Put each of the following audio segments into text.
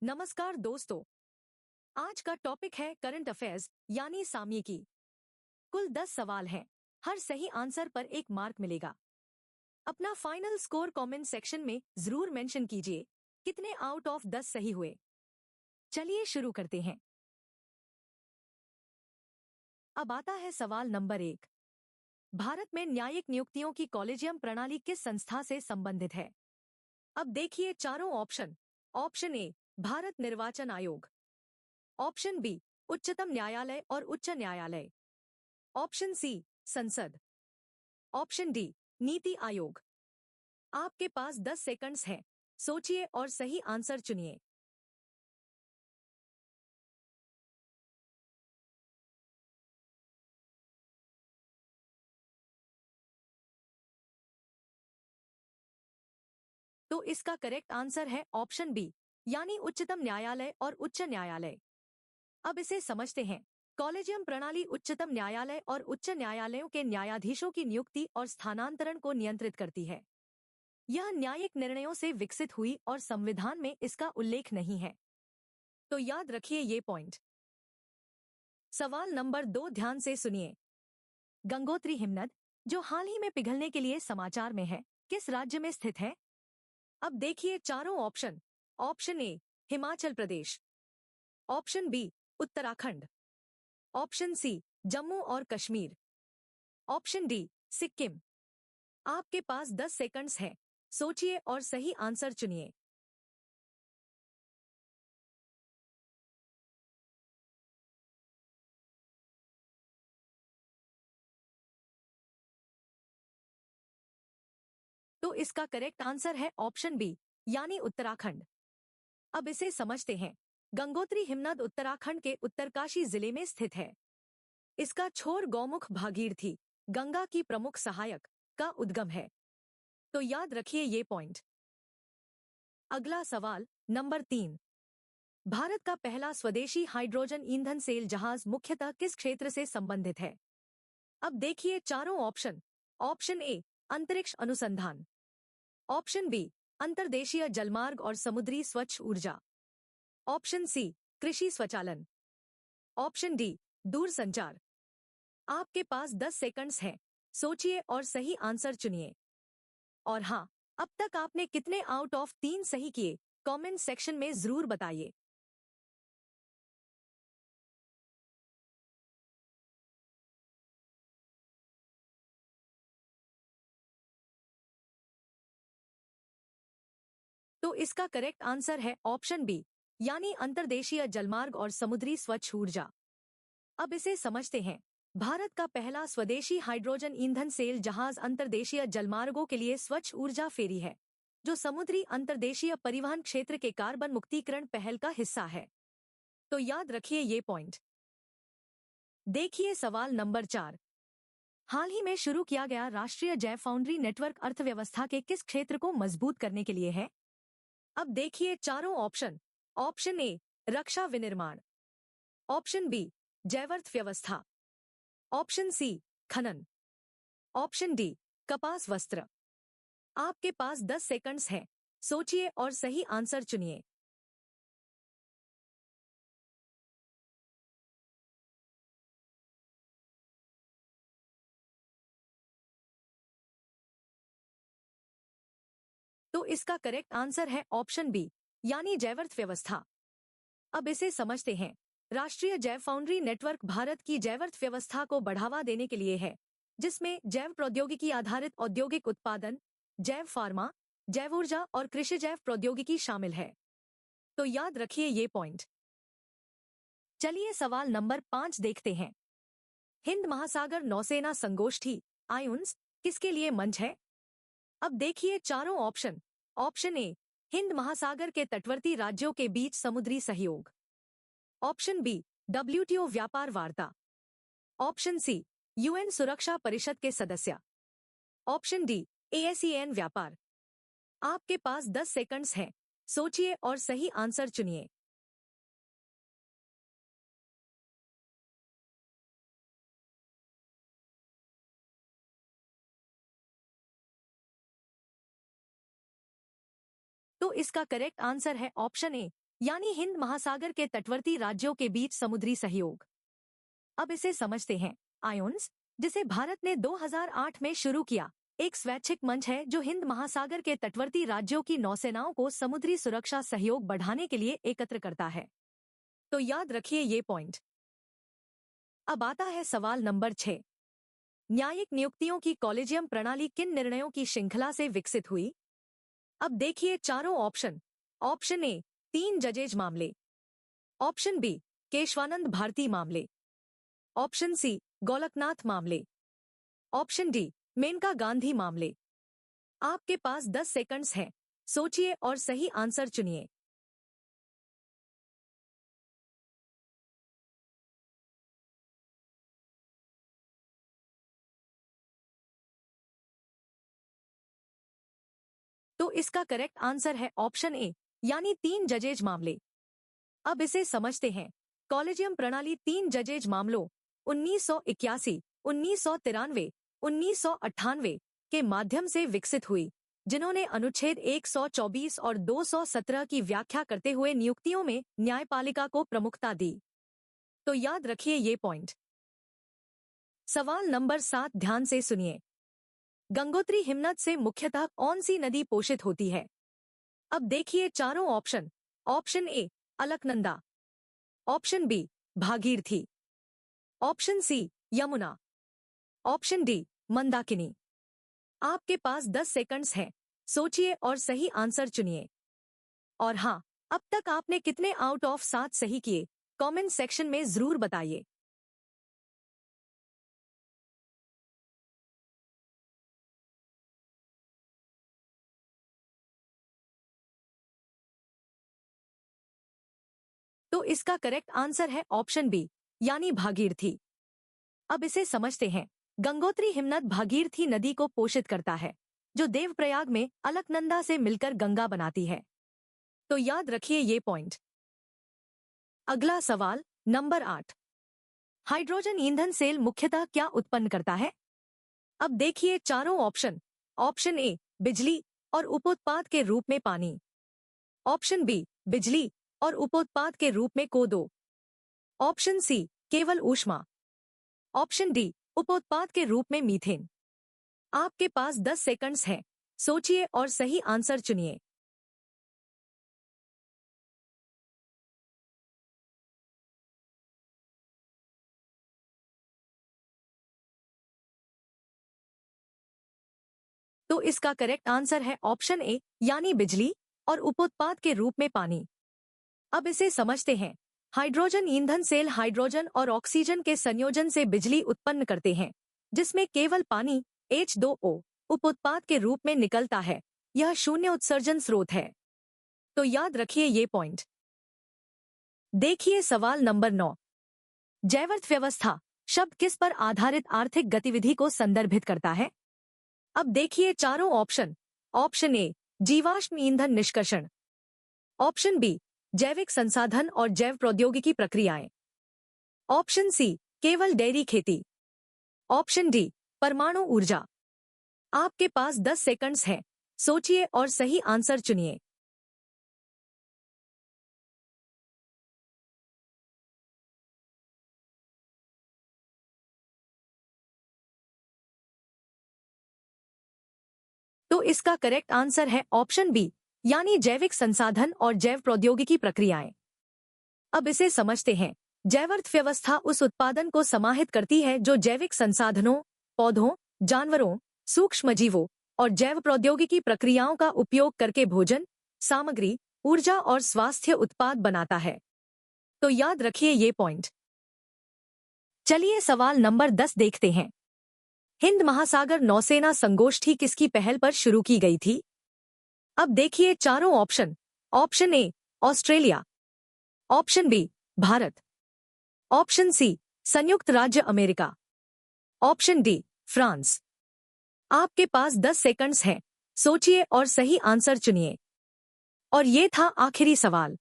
नमस्कार दोस्तों। आज का टॉपिक है करंट अफेयर्स यानी सामयिकी। कुल 10 सवाल हैं। हर सही आंसर पर 1 मार्क मिलेगा। अपना फाइनल स्कोर कमेंट सेक्शन में जरूर मेंशन कीजिए कितने आउट ऑफ 10 सही हुए। चलिए शुरू करते हैं। अब आता है सवाल नंबर 1। भारत में न्यायिक नियुक्तियों की कॉलेजियम प्रणाली किस संस्था से संबंधित है? अब देखिए चारों ऑप्शन। ऑप्शन ए भारत निर्वाचन आयोग, ऑप्शन बी उच्चतम न्यायालय और उच्च न्यायालय, ऑप्शन सी संसद, ऑप्शन डी नीति आयोग। आपके पास 10 सेकंड्स हैं। सोचिए और सही आंसर चुनिए। तो इसका करेक्ट आंसर है ऑप्शन बी यानी उच्चतम न्यायालय और उच्च न्यायालय। अब इसे समझते हैं। कॉलेजियम प्रणाली उच्चतम न्यायालय और उच्च न्यायालयों के न्यायाधीशों की नियुक्ति और स्थानांतरण को नियंत्रित करती है। यह न्यायिक निर्णयों से विकसित हुई और संविधान में इसका उल्लेख नहीं है। तो याद रखिए ये पॉइंट। सवाल नंबर 2 ध्यान से सुनिए। गंगोत्री हिमनद जो हाल ही में पिघलने के लिए समाचार में है, किस राज्य में स्थित है? अब देखिए चारों option. Option A Himachal Pradesh, option B Uttarakhand, option C Jammu और कश्मीर, ऑप्शन डी सिक्किम। आपके पास 10 सेकंड्स हैं। सोचिए और सही आंसर चुनिए। तो इसका करेक्ट आंसर है ऑप्शन बी यानी उत्तराखंड। अब इसे समझते हैं। गंगोत्री हिमनद उत्तराखंड के उत्तरकाशी जिले में स्थित है। इसका छोर गौमुख भागीरथी, गंगा की प्रमुख सहायक, का उद्गम है। तो याद रखिए ये पॉइंट। अगला सवाल नंबर 3। भारत का पहला स्वदेशी हाइड्रोजन ईंधन सेल जहाज मुख्यतः किस क्षेत्र से संबंधित है? अब देखिए चारों ऑप्शन। ऑप्शन ए अंतरिक्ष अनुसंधान, ऑप्शन बी अंतर्देशीय जलमार्ग और समुद्री स्वच्छ ऊर्जा, ऑप्शन सी कृषि स्वचालन, ऑप्शन डी दूरसंचार। आपके पास 10 सेकंड्स हैं। सोचिए और सही आंसर चुनिए। और हाँ, अब तक आपने कितने आउट ऑफ 3 सही किए कमेंट सेक्शन में जरूर बताइए। तो इसका करेक्ट आंसर है ऑप्शन बी यानी अंतर्देशीय जलमार्ग और समुद्री स्वच्छ ऊर्जा। अब इसे समझते हैं। भारत का पहला स्वदेशी हाइड्रोजन ईंधन सेल जहाज अंतर्देशीय जलमार्गों के लिए स्वच्छ ऊर्जा फेरी है, जो समुद्री अंतर्देशीय परिवहन क्षेत्र के कार्बन मुक्तिकरण पहल का हिस्सा है। तो याद रखिए ये पॉइंट। देखिए सवाल नंबर 4। हाल ही में शुरू किया गया राष्ट्रीय जैव फाउंड्री नेटवर्क अर्थव्यवस्था के किस क्षेत्र को मजबूत करने के लिए है? अब देखिए चारों ऑप्शन। ऑप्शन ए रक्षा विनिर्माण, ऑप्शन बी जैवर्थ व्यवस्था, ऑप्शन सी खनन, ऑप्शन डी कपास वस्त्र। आपके पास 10 सेकंड्स हैं। सोचिए और सही आंसर चुनिए। तो इसका करेक्ट आंसर है ऑप्शन बी यानी जैवर्थ व्यवस्था। अब इसे समझते हैं। राष्ट्रीय जैव फाउंड्री नेटवर्क भारत की जैवर्थ व्यवस्था को बढ़ावा देने के लिए है, जिसमें जैव प्रौद्योगिकी आधारित औद्योगिक उत्पादन, जैव फार्मा, जैव ऊर्जा और कृषि जैव प्रौद्योगिकी शामिल है। तो याद रखिए ये पॉइंट। चलिए सवाल नंबर 5 देखते हैं। हिंद महासागर नौसेना संगोष्ठी आयुन्स किसके लिए मंच है? अब देखिए चारों ऑप्शन। ऑप्शन ए हिंद महासागर के तटवर्ती राज्यों के बीच समुद्री सहयोग, ऑप्शन बी डब्ल्यूटीओ व्यापार वार्ता, ऑप्शन सी यूएन सुरक्षा परिषद के सदस्य, ऑप्शन डी एएसईएन व्यापार। आपके पास 10 सेकंड्स हैं। सोचिए और सही आंसर चुनिए। तो इसका करेक्ट आंसर है ऑप्शन ए यानी हिंद महासागर के तटवर्ती राज्यों के बीच समुद्री सहयोग। अब इसे समझते हैं। आयोन्स, जिसे भारत ने 2008 में शुरू किया, एक स्वैच्छिक मंच है जो हिंद महासागर के तटवर्ती राज्यों की नौसेनाओं को समुद्री सुरक्षा सहयोग बढ़ाने के लिए एकत्र करता है। तो याद रखिए ये पॉइंट। अब आता है सवाल नंबर 6। न्यायिक नियुक्तियों की कॉलेजियम प्रणाली किन निर्णयों की श्रृंखला से विकसित हुई? अब देखिए चारों ऑप्शन। ऑप्शन ए, 3 जजेज मामले। ऑप्शन बी, केशवानंद भारती मामले। ऑप्शन सी, गोलकनाथ मामले। ऑप्शन डी, मेनका गांधी मामले। आपके पास 10 सेकंड्स हैं। सोचिए और सही आंसर चुनिए। तो इसका करेक्ट आंसर है ऑप्शन ए, यानी 3 जजेज मामले। अब इसे समझते हैं। कॉलेजियम प्रणाली 3 जजेज मामलों 1981, 1993, 1998 के माध्यम से विकसित हुई, जिन्होंने अनुच्छेद 124 और 217 की व्याख्या करते हुए नियुक्तियों में न्यायपालिका को प्रमुखता दी। तो याद रखिए ये पॉइंट। सवाल नंबर 7 ध्यान से सुनिए। गंगोत्री हिमनद से मुख्यतः कौन सी नदी पोषित होती है? अब देखिए चारों option. Option A, Alaknanda. Option B, Bhagirathi. Option C, Yamuna. Option D, Mandakini. आपके पास 10 सेकंड्स हैं। सोचिए और सही आंसर चुनिए। और हाँ, अब तक आपने कितने आउट ऑफ 7 सही किए, कमेंट सेक्शन में जरूर बताइए। तो इसका करेक्ट आंसर है ऑप्शन बी, यानी भागीरथी। अब इसे समझते हैं। गंगोत्री हिमनद भागीरथी नदी को पोषित करता है, जो देवप्रयाग में अलकनंदा से मिलकर गंगा बनाती है। तो याद रखिए ये पॉइंट। अगला सवाल नंबर 8। हाइड्रोजन ईंधन सेल मुख्यतः क्या उत्पन्न करता है? अब देखिए चारों ऑप्शन। ऑप्शन ए, बिजली और उपोत्पाद के रूप में पानी। ऑप्शन बी, बिजली और उपोत्पाद के रूप में कोदो। ऑप्शन सी, केवल ऊष्मा। ऑप्शन डी, उपोत्पाद के रूप में मीथेन। आपके पास 10 सेकंड्स हैं। सोचिए और सही आंसर चुनिए। तो इसका करेक्ट आंसर है ऑप्शन ए, यानी बिजली और उपोत्पाद के रूप में पानी। अब इसे समझते हैं। हाइड्रोजन ईंधन सेल हाइड्रोजन और ऑक्सीजन के संयोजन से बिजली उत्पन्न करते हैं, जिसमें केवल पानी H2O उपोत्पाद के रूप में निकलता है। यह शून्य उत्सर्जन स्रोत है। तो याद रखिए ये पॉइंट। देखिए सवाल नंबर 9। जैवर्थ शब्द किस पर आधारित आर्थिक गतिविधि को संदर्भित करता है? अब देखिए चारों ऑप्शन। ऑप्शन ए, जीवाश्म ईंधन निष्कर्षण। ऑप्शन बी, जैविक संसाधन और जैव प्रौद्योगिकी प्रक्रियाएं। ऑप्शन सी, केवल डेयरी खेती। ऑप्शन डी, परमाणु ऊर्जा। आपके पास 10 सेकंड्स हैं। सोचिए और सही आंसर चुनिए। तो इसका करेक्ट आंसर है ऑप्शन बी, यानी जैविक संसाधन और जैव प्रौद्योगिकी प्रक्रियाएं। अब इसे समझते हैं। जैव उस उत्पादन को समाहित करती है जो जैविक संसाधनों, पौधों, जानवरों, सूक्ष्मजीवों और जैव प्रौद्योगिकी प्रक्रियाओं का उपयोग करके भोजन, सामग्री, ऊर्जा और स्वास्थ्य उत्पाद बनाता है। तो याद रखिए ये पॉइंट। चलिए सवाल नंबर 10 देखते हैं। हिंद महासागर नौसेना संगोष्ठी किसकी पहल पर शुरू की गई थी? अब देखिए चारों option. Option A, Australia. Option B, Bharat. Option C, संयुक्त राज्य अमेरिका। Option D, France. आपके पास 10 सेकंड्स हैं। सोचिए और सही आंसर चुनिए। और ये था आखिरी सवाल।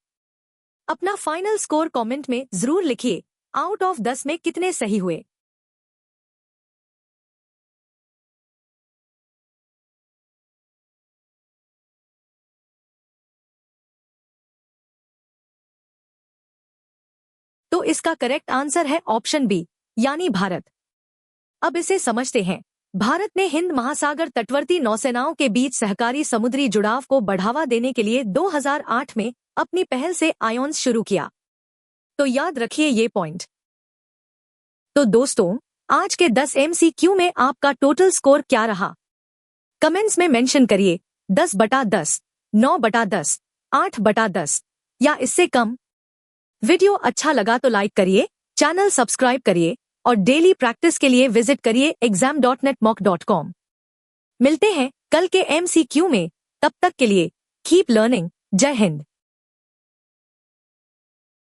अपना फाइनल स्कोर कमेंट में जरूर लिखिए। आउट ऑफ 10 में कितने सही हुए? तो इसका करेक्ट आंसर है ऑप्शन बी यानी भारत। अब इसे समझते हैं। भारत ने हिंद महासागर तटवर्ती नौसेनाओं के बीच सहकारी समुद्री जुड़ाव को बढ़ावा देने के लिए 2008 में अपनी पहल से आयोन्स शुरू किया। तो याद रखिए ये पॉइंट। तो दोस्तों, आज के 10 MCQ में आपका टोटल स्कोर क्या रहा? कमेंट्स में मेंशन करिए 10/10, 9/10, 8/10 या इससे कम। वीडियो अच्छा लगा तो लाइक करिए, चैनल सब्सक्राइब करिए और डेली प्रैक्टिस के लिए विजिट करिए exam.netmock.com। मिलते हैं कल के MCQ में, तब तक के लिए कीप लर्निंग। जय हिंद।